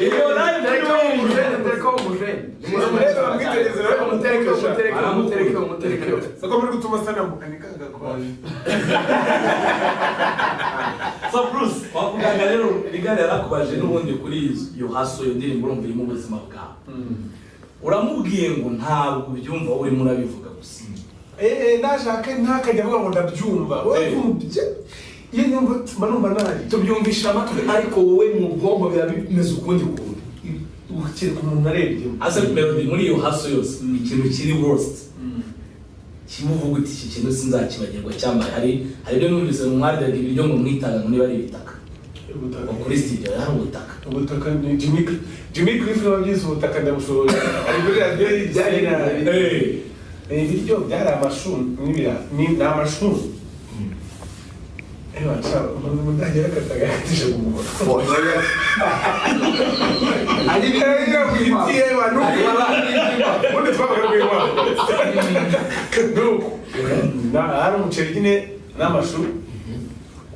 iyo live umutereke sako muri gutuma sana mukanikanga kwa so Bruce wavugaga rero rigari yarakubaje n'ubundi kuri iyo haso yo ndirimbo urumva iri mu buzima bwawe uramubwiye ngo ntabwo ubyumva wowe murabivuga gusa nashaka ntakajya avuga ngo ndabyumva iyo nyumva manumva nari tubyumvisha amatwi ariko wowe mu bwonko biba bimeze ukundi kuntu ukiri ku muntu arebye asa melody muri iyo haso yose ikintu kiri worst kimuvuga uti iki kintu sinzakibagirwa cyambaye hari ibyo numvise mu mwari ibiryo ngo mwitanga ngo niba ari ibitaka kuri studio yari ubutaka ni Jimmy Cliff wagize ubutaka ndamushobora ari kuri radio byari ibiryo byari amashu n'ibira ni amashu mudagera katagatisha mu ari byo kwitiye abantu undi twabagara kwima hari umuceri nyine n'amashu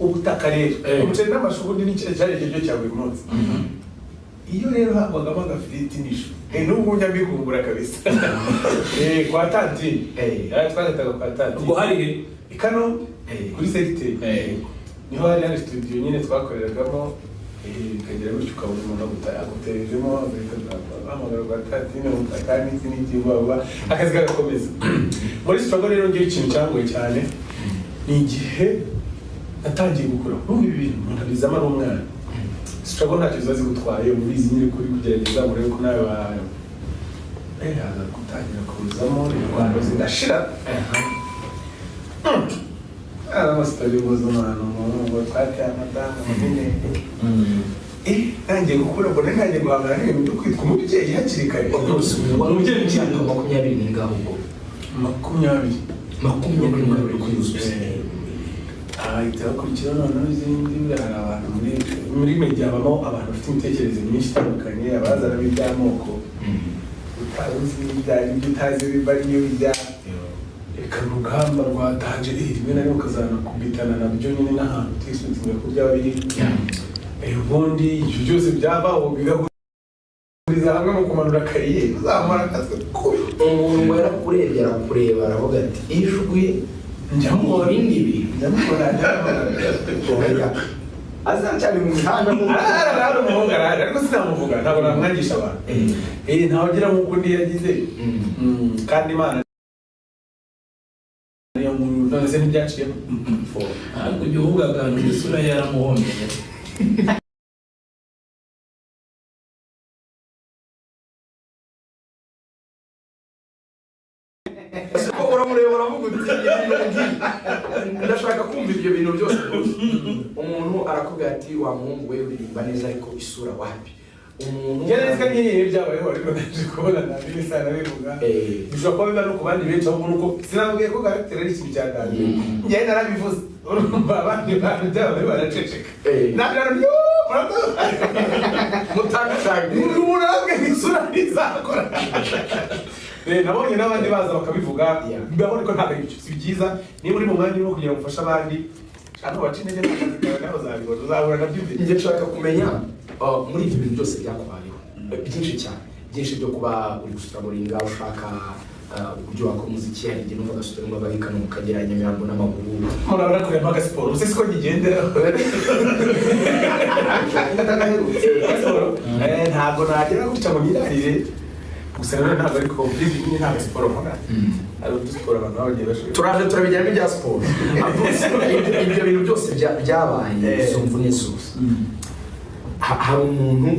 ubutaka rero umuceri n'amashu ubundi ni cyari cyo cya buri munsi iyo rero habagamo agafiriti n'ishu n'ubu nyabikumbura kabisa kwa tantine twagataga kwa tantine ubwo hari ikano kuri segiteri niho hari studio nyine twakoreragamo bikagira bityo ukabona umuntu aguterejemo amagara kwa tantine ubutaka n'iki akazi kagakomeza muri struggle rero ngiye ikintu cyangoye cyane ni igihe natangiye gukura n'ubu ibi bintu umuntu abizamo ari umwana struggle ntacyo ziba zigutwaye ubizi nyine kuri kugerageza murebe ko nawe haza gutangira kuzamo indwara zigashira amasitari buzumana ngo twateye amadamu nyine ntangiye gukura mbona ntangiye guhangana n'ibintu byo kwitwa umubyeyi hakiri kare umubyeyi w'imyaka 20 ni ngaho ubwo 20 kuzuza itakurikira noneho izindi hari abantu muri media habamo abantu bafite imitekerereze myinshi itandukanye abazana b'iby'amoko utazi ibyo utazi biba ariyo bijya reka urugamba rwatanje rimwe na rimwe ukazana kubitana nabyo nyine n'ahantu utisubiye ku byaba biri ubundi ibyo byose byabaho bigahuriza hamwe mu kumanura kariyeri uzamara akazi umuntu yarakurebye arakureba aravuga ati ijwi njyamubona ibindi bintu njyamubona azacyari mu mihanda ari umuhungu arahari ariko sinamuvuga ntabwo namwangisha abantu ntawe ugira nk'uko undi yagize kandi Imana niyo muntu none se ntibyaciyemo ariko ibyo uvugaga ngo isura yaramuhomeye uramureba uravuga uti ndashaka kumva ibyo bintu byose umuntu arakubwira ati wa muhungu we uririmba neza ariko isura wapi umuntu ngereza nk'iyi byabayeho ariko ndaje kubona nabiri sana bivuga bishobora kuba biba no ku bandi benshi ahubwo nuko sinabwiye ko character ari ikintu cyaganje njye narabivuze urumva abandi bantu byabaye baraceceka nabyo mutandukanye umuntu arabwe isura ntizakora nabonye n'abandi baza bakabivuga mbabone ko ntabwo ibyo si byiza niba uri mu mwanya wo kugira ngo ufashe abandi hano baca intege n'akazi kawe nawe uzabibona uzahura nabyo njye nshaka kumenya muri ibyo bintu byose byakubayeho byinshi cyane byinshi byo kuba uri gusuramuringa ushaka uburyo wakora umuziki hari igihe numva agasubira ngo ababikana mukagera Nyamirambo n'amaguru murabona kureba agasiporo uzi siko nyigendera ntabwo nagera gutya ngo nyirarire gusa rero ntabwo ariko bizi nyine ntabwo siporo nkora hari udusiporo abantu bagiye bashoboye turaje turabijyamo ibya siporo ibyo bintu byose byabaye izo mvune zose hari umuntu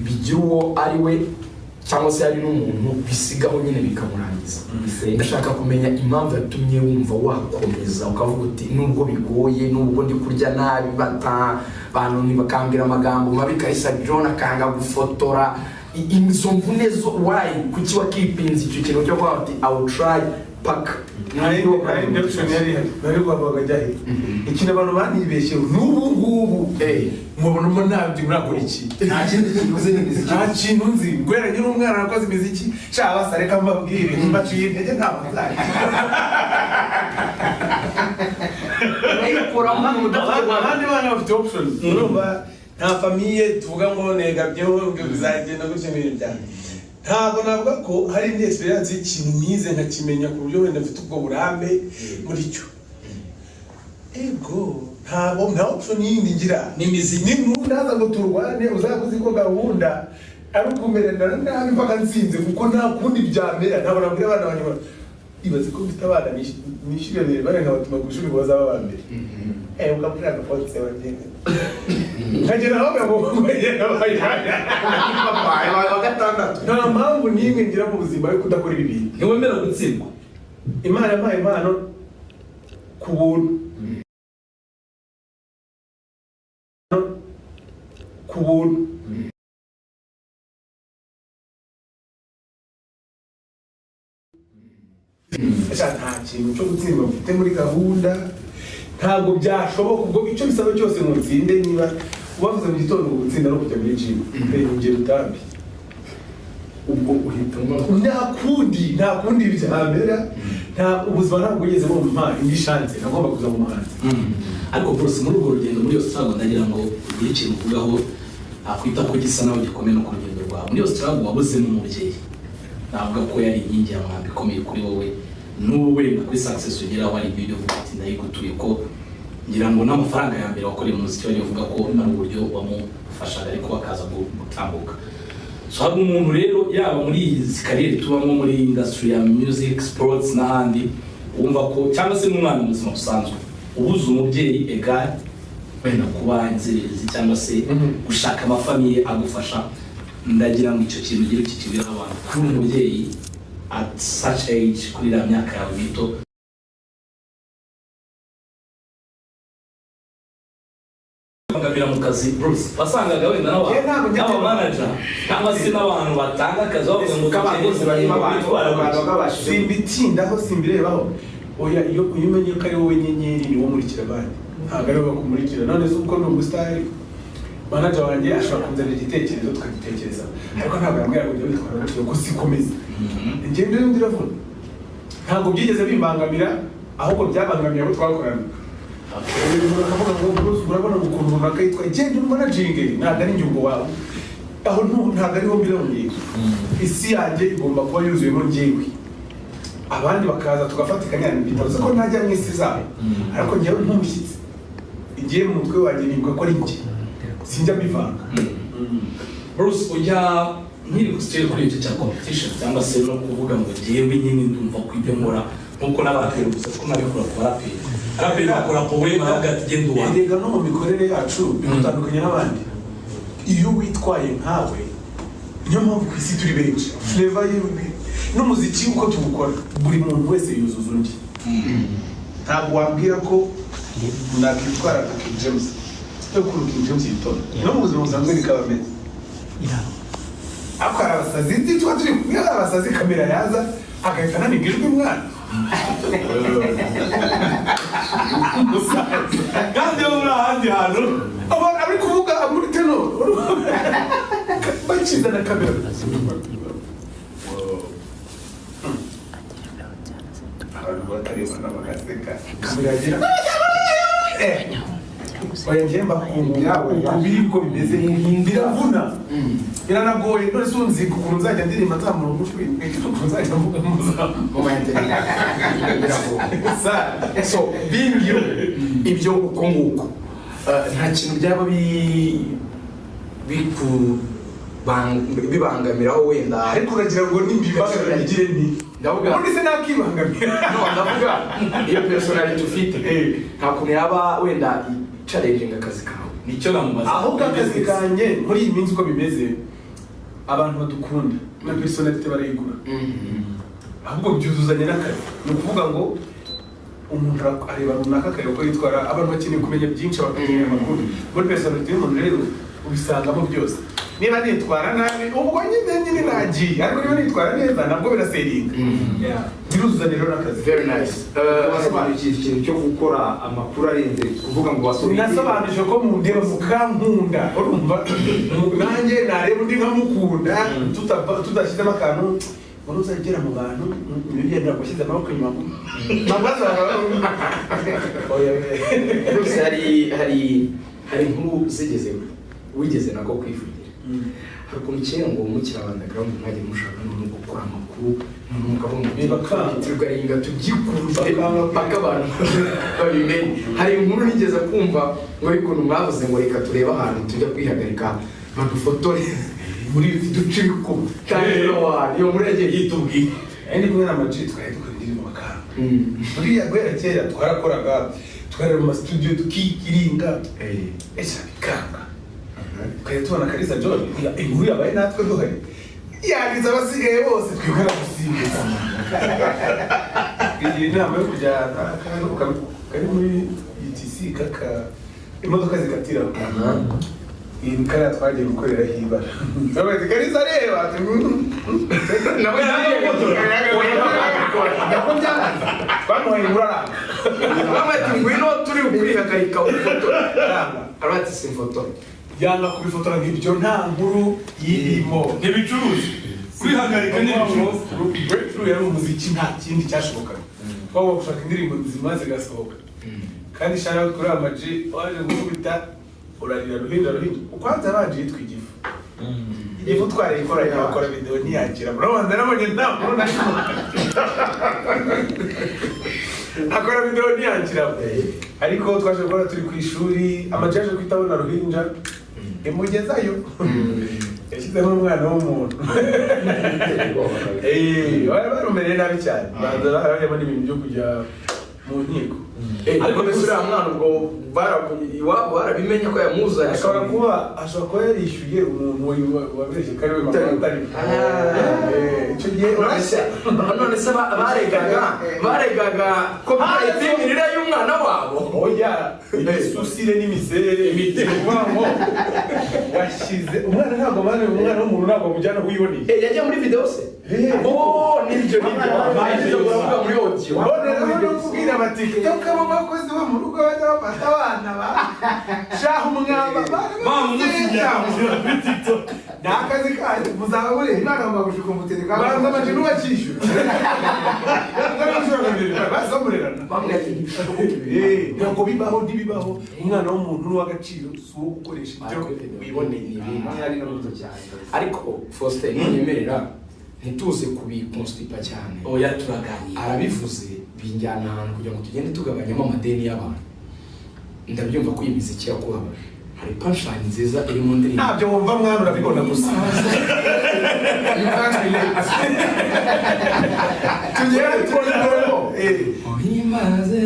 bigira uwo ari we cyangwa se hari n'umuntu bisigaho nyine bikamurangiza ndashaka kumenya impamvu yatumye wumva wakomeza ukavuga uti nubwo bigoye nubwo ndi kurya nabi abantu ntibakambwira amagambo mabi Kalisa John akanga gufotora izo mvune zo why kuki wakipinze icyo kintu cyo kuvuga ati I will try pack induction yari bari kwabaga jyahe ikintu abantu banibeshye n'ubu ngubu mubona mo nabyo murakora iki nta kindi kibuze n'imiziki nta kintu nzi ngwera nyine umwana arakoze imiziki sha basareka mbabwire mbaciye intege nta mazari ayikora mwana abandi bana bafite options urumva nta famiye tuvuga ngo negabyeho bizagenda gutya ibintu byanjye ntabwo navuga ko hari indi experience y'ikintu nize nkakimenya ku buryo wenda mfite ubwo burambe muri cyo ego nta option yindi ngira n'imizi ndaza ngo turwane uzakuzi ko gahunda ari ukumerera nabi mpaka nsinze kuko nta kundi byamera ntabwo nabwira abana banjye ibaze ko mfite abana nishyurire bari nkabatuma ku ishuri ngo bazaba aba mbere ukabwira agafonse bagende nkagera aho ngomba wa gatandatu nta mpamvu n'imwe ngira mu buzima yo kudakora ibi bintu ntiwemera gutsindwa imana yampaye impano ku buntu ku buntu nta kintu cyo gutsindwa mfite muri gahunda ntabwo byashoboka ubwo icyo bisaba cyose ngo ntsinde niba ubavuze mu gitondo ngo gutsinda no kujya muri gym ngero utambi ubwo uhitamo nta kundi byamera nta ubuzima ntabwo ugeze bumva indi chance nagomba kuza mu muhanzi ariko Bruce muri urwo rugendo muri Australia ndagira ngo ugire ikintu uvugaho akwita ko gisa naho gikomeye no ku rugendo rwawe muri Australia wabuze n'umubyeyi navuga ko yari inkingi ya mwambi ikomeye kuri wowe n'ubu wenda kuri success ugeraho ari ibyo uvuga ati ndayigutuye ko ngira ngo n'amafaranga ya mbere wakoreye mu muziki wari uvuga ko ari uburyo wamufashaga ariko akaza gutambuka so hari umuntu rero yaba muri izi kariyeri tubamo muri industry ya music sports n'ahandi wumva ko cyangwa se n'umwana mu buzima busanzwe ubuze umubyeyi egal wenda kuba inzererezi cyangwa se gushaka amafamiye agufasha ndagira ngo icyo kintu ugire kikibira abantu kuri umubyeyi at such age kuri la myaka yawe mito bagamira mu kazi Bruce wasangaga wenda n'aba manager cyangwa se n'abantu batanga akazi bavuga ngo kabakozi barimo abantu simbitindaho simbirebaho oya iyo umenye ko ari wowe nyenyeri ni wo murikira abandi ntabwo ari wowe kumurikira none se uko ni ubusitari manager wanjye ashobora kunzanira igitekerezo tukagitekereza ariko ntabwo yambwira ngo ujye witwara gutyo ko sikomeza ingendo yo ndiravuna ntabwo byigeze bimbangamira ahubwo byabangamira abo twakorana akavuga ngo urabona ukuntu runaka yitwa igenda managing ntabwo ari ingingo wawe aho ntabwo ariho mbirongeye isi yanjye igomba kuba yuzuyemo njyewe abandi bakaza tugafatikanya bitavuze ko ntajya mu isi zabo ariko njyewe nk'umushyitsi igiye mu mutwe wanjye nibuka ko ari njye sinjya bivanga Bruce ujya nkiri gusitera kuri icyo cya competition cyangwa se no kuvuga ngo njyewe nyine ndumva ko ibyo nkora nkuko n'abaraperi gusa ko nabikora ku baraperi bakora powe baravuga ati genda uwa erega no mu mikorere yacu bitandukanye n'abandi iyo witwaye nkawe niyo mpamvu ku isi turi benshi flavor n'umuziki uko tuwukora buri muntu wese yuzuza undi ntabwo wambwira ko nakitwara nka King James yo kuri King James yitonda no mu buzima busanzwe bikaba ameze akora abasazi ndi tuba turi kumwe abasazi kamera yaza agahita ananiga ijwi mwana kandi yo muri ahandi hantu abantu ari kuvuga muri tenor bakiza na kamera abantu batarebana bagaseka kamera agira oya njye mbakumbuye ubiri ko bimeze biravuna biranagoye none se unzi ukuntu nzajya ndirimba nzamura umutwe ukuntu nzajya mvuga so bingiyo ibyo uko nguko nta kintu byaba bibangamiraho wenda ariko uragira ngo nimbibangamira igire nti ndavuga ubundi se nakibangamira ndavuga iyo personality ufite nta kuntu yaba wenda challenging akazi kawe nicyo namubaza ahubwo akazi kanjye muri iyi minsi uko bimeze abantu badukunda na personality barayigura ahubwo byuzuzanya n'akazi ni ukuvuga ngo umuntu areba runaka akareba ko yitwara abantu bakeneye kumenya byinshi bakamenya amakuru muri personality y'umuntu rero ubisangamo byose niba nitwara nabi ubwo nyine nagiye ariko niba nitwara neza nabwo biraseringa biruzuzanya rero n'akazi very nice wasobanukiye ikintu cyo gukora amakuru arenze kuvuga ngo wasobanukiye nasobanuje ko mu ndeba mukankunda urumva nanjye nareba undi nkamukunda tudashyizemo akantu ngo uzagera mu bantu yenda gushyize amaboko inyuma mabaza hari inkuru zigezemo wigeze nako kwivugira hari ukuntu kera ngo mukira abandagarawundi mwajya mushaka no gukora amakuru n'umugabo mubitirwa ringa tubyikuruze paka abantu babimenye hari inkuru nigeze kumva ngo ikuntu mwavuze ngo reka turebe ahantu tujya kwihagarika badufotore muri duce ko kandi iyo muri yagiye yitubwiye ndi kumwe na Maji twari dukora indirimbo bakanga buriya guhera kera twarakoraga twari mu studio tukikiringa ese bikanga twari tubona Kalisa John inkuru yabaye natwe duhari yagize abasigaye bose twikora gusimbiza igihe inama yo kujyana kari muri UTC kaka imodoka zikatira iyi kaya twagiye gukorera hibara babaye Kalisa reba nawe nako byaranze twamuhaye ingurara bamati ngwino turi kwihagarika ifoto arati si ifoto yanga kubifotora nk'ibyo nta nkuru yirimo ntibicuruza kwihagarika n'ibicuruza breakthrough yari umuziki nta kindi cyashobokaga twaba gushaka indirimbo nzima zigasohoka kandi shara kuri Amaji waje gukubita urarira ruhinda ukwanza abanje yitwa igifu igifu twari ikora yakora video ntiyakira murabanza nabonye nta nkuru akora video ntiyakira ariko twaje gukora turi ku ishuri Amaji yaje kwitabona ruhinja imugezayo yashyizeho umwana w'umuntu barumereye nabi cyane banza barabona n'ibintu byo kujya mu nkiko ariko mbese uriya mwana ubwo iwabo barabimenya ko yamuzanye ashobora kuba yarishyuye umuntu wabeshye ko ari we mama atari icyo gihe none se baregaga ko imirire y'umwana wabo oya imisusire n'imisere imitima washyize umwana ntabwo umwana w'umuntu ntabwo mujyana wiboneye yagiye muri video se nibyo baravuga muri audio no kubwira bati tukaba bakozi bo mu rugo bajya bafata abana ba shaho umwamba ni akazi kanyu muzaba muri imana mubagusha kumutereka baranza Amaji n'ubakishyura bazamurerana ntabwo bibaho ntibibaho umwana w'umuntu n'uw'agaciro si uwo gukoresha ibyo wiboneye ariko Faustin nyemerera ntituze kubikonstipa cyane oya turaganira arabivuze binjyana ahantu kugira ngo tugende tugabanyamo amadeni y'abantu ndabyumva ko iyi miziki yakubabaje hari punchline nziza iri mu ndirimbo ntabyo wumva mwana urabibona gusa tugere twongero uhimaze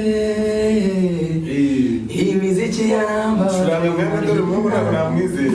iyi miziki yamba shuranga mwana dore mu mwana namwizeye